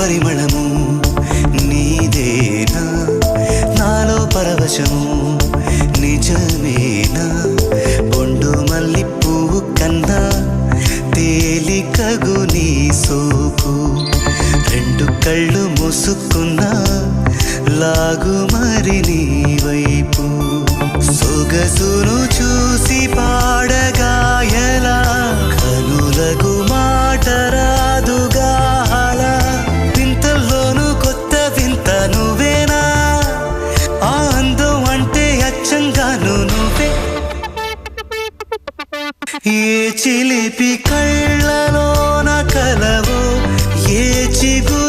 పరిమళము నీదేనా నాలో పరవశము నిజమేనా బొండు మల్లి పువ్వు కన్నా తేలికగు నీ సోకు రెండు కళ్ళు మూసుకున్నా లాగు మరి నీ వైపు సొగసును చూసి పాడగా ఎలా కనులకు మాట రాదుగా అలా వింతల్లోనూ కొత్త వింత నువ్వేనా ఆ అందం అంటే అచ్చంగాను నువ్వే ఏ చిలిపి కళ్ళలోన కలవో ఏ చిగు